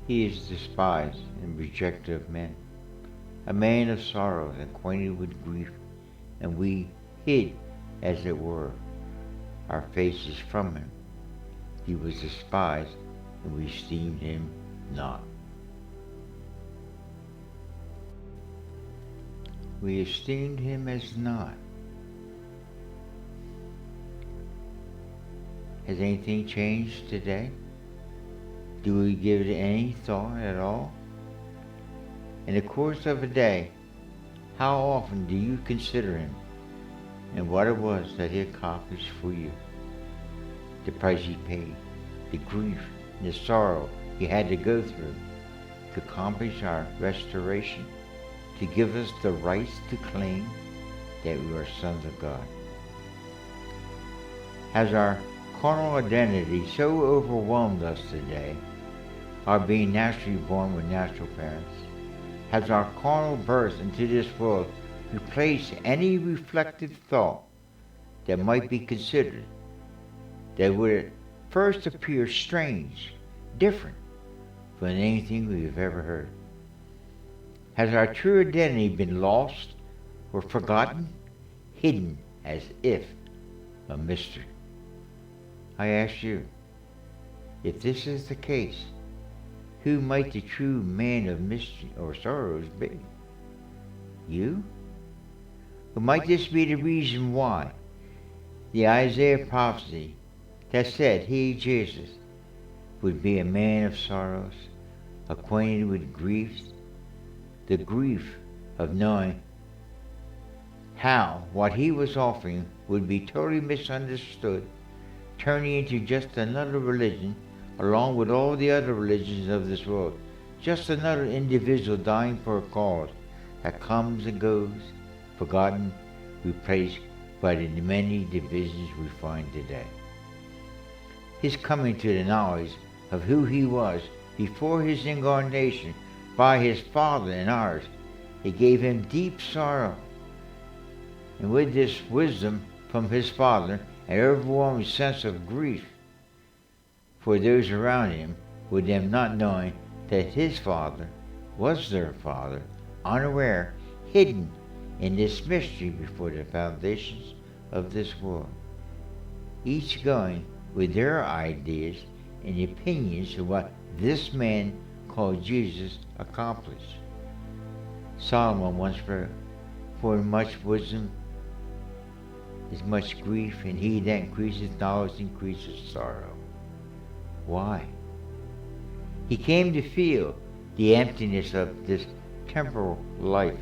He is despised and rejected of men, a man of sorrows, acquainted with grief, and we hid, as it were, our faces from him. He was despised, and we esteemed him not. We esteemed him as not. Has anything changed today? Do we give it any thought at all? In the course of a day, how often do you consider him and what it was that he accomplished for you? The price he paid, the grief and the sorrow he had to go through to accomplish our restoration, to give us the rights to claim that we are sons of God. Has our carnal identity so overwhelmed us today, our being naturally born with natural parents? Has our carnal birth into this world replaced any reflective thought that might be considered, that would at first appear strange, different from anything we have ever heard? Has our true identity been lost or forgotten, hidden as if a mystery? I ask you, if this is the case, who might the true man of mystery or sorrows be? You? Or might this be the reason why the Isaiah prophecy that said he, Jesus, would be a man of sorrows, acquainted with griefs, the grief of knowing how what he was offering would be totally misunderstood, turning into just another religion along with all the other religions of this world, just another individual dying for a cause that comes and goes, forgotten, replaced by the many divisions we find today. His coming to the knowledge of who he was before his incarnation by his Father and ours, it gave him deep sorrow. And with this wisdom from his Father, an overwhelming sense of grief for those around him, with them not knowing that his Father was their Father, unaware, hidden in this mystery before the foundations of this world, each going with their ideas and opinions of what this man called Jesus accomplished. Solomon once wrote, "For much wisdom is much grief, and he that increases knowledge increases sorrow." Why? He came to feel the emptiness of this temporal life,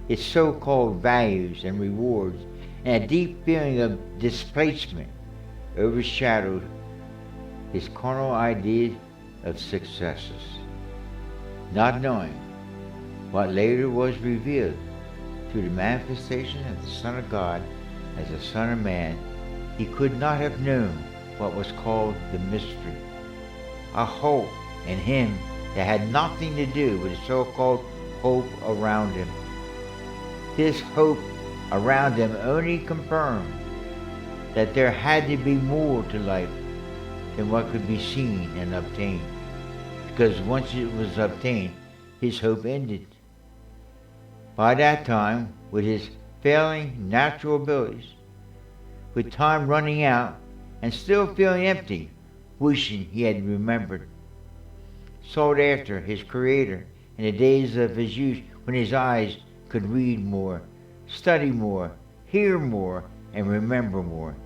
its so-called values and rewards, and a deep feeling of displacement overshadowed his carnal idea of successes. Not knowing what later was revealed through the manifestation of the Son of God as the Son of Man, he could not have known what was called the mystery, a hope in him that had nothing to do with the so-called hope around him. This hope around him only confirmed that there had to be more to life than what could be seen and obtained, because once it was obtained, his hope ended. By that time, with his failing natural abilities, with time running out and still feeling empty, wishing he had remembered, sought after his Creator in the days of his youth when his eyes could read more, study more, hear more, and remember more.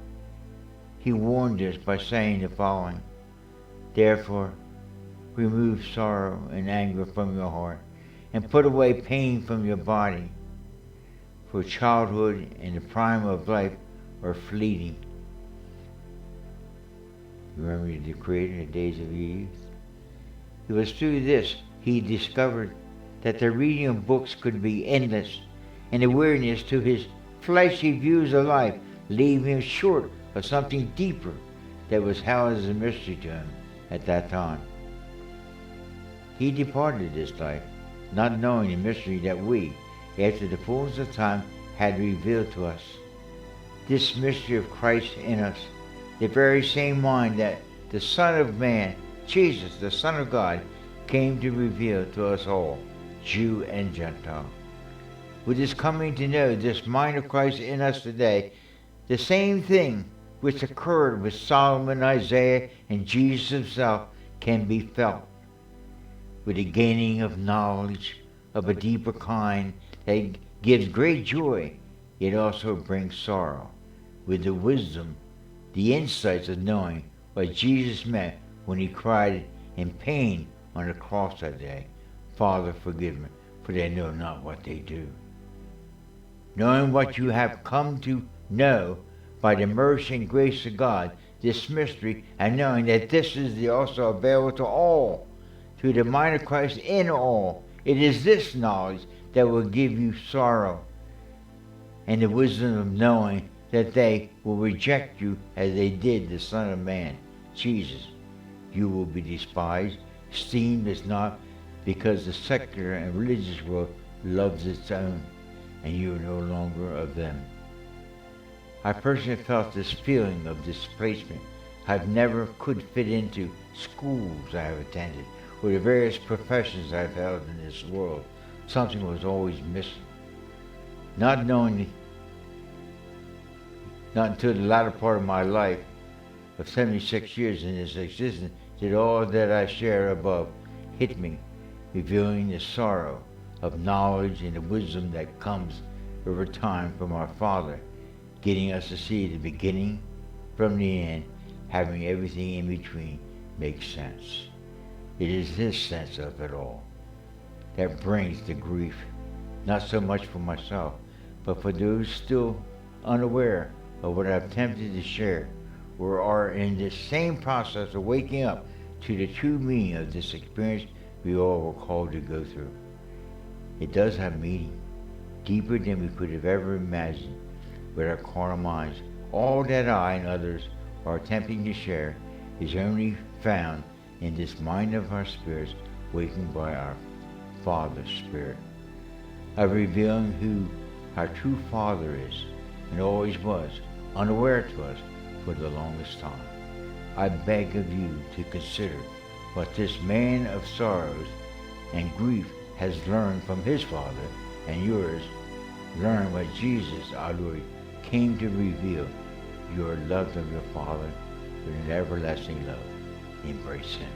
He warned us by saying the following: "Therefore, remove sorrow and anger from your heart, and put away pain from your body, for childhood and the prime of life are fleeting." Remember the Creator in the days of your youth? It was through this he discovered that the reading of books could be endless, and the weariness to his fleshy views of life, leaving him short of something deeper that was held as a mystery to him at that time. He departed this life, not knowing the mystery that we, after the fullness of time, had revealed to us. This mystery of Christ in us, the very same mind that the Son of Man, Jesus, the Son of God, came to reveal to us all, Jew and Gentile. With his coming to know this mind of Christ in us today, the same thing which occurred with Solomon, Isaiah, and Jesus himself can be felt. With the gaining of knowledge of a deeper kind that gives great joy, it also brings sorrow. With the wisdom, the insights of knowing what Jesus meant when he cried in pain on the cross that day, Father, forgive me, for they know not what they do. Knowing what you have come to know by the mercy and grace of God, this mystery, and knowing that this is also available to all, through the mind of Christ in all, it is this knowledge that will give you sorrow, and the wisdom of knowing that they will reject you as they did the Son of Man, Jesus. You will be despised, esteemed as not, because the secular and religious world loves its own, and you are no longer of them. I personally felt this feeling of displacement. I've never could fit into schools I have attended, or the various professions I've held in this world. Something was always missing. Not until the latter part of my life, of 76 years in this existence, did all that I share above hit me, revealing the sorrow of knowledge and the wisdom that comes over time from our Father, getting us to see the beginning from the end, having everything in between make sense. It is this sense of it all that brings the grief, not so much for myself, but for those still unaware of what I've attempted to share, or are in this same process of waking up to the true meaning of this experience we all were called to go through. It does have meaning, deeper than we could have ever imagined with our carnal minds. All that I and others are attempting to share is only found in this mind of our spirits, wakened by our Father's Spirit, of revealing who our true Father is, and always was, unaware to us for the longest time. I beg of you to consider what this man of sorrows and grief has learned from his Father, and yours. Learn what Jesus, our Lord, came to reveal, your love of your Father with an everlasting love. Embrace him.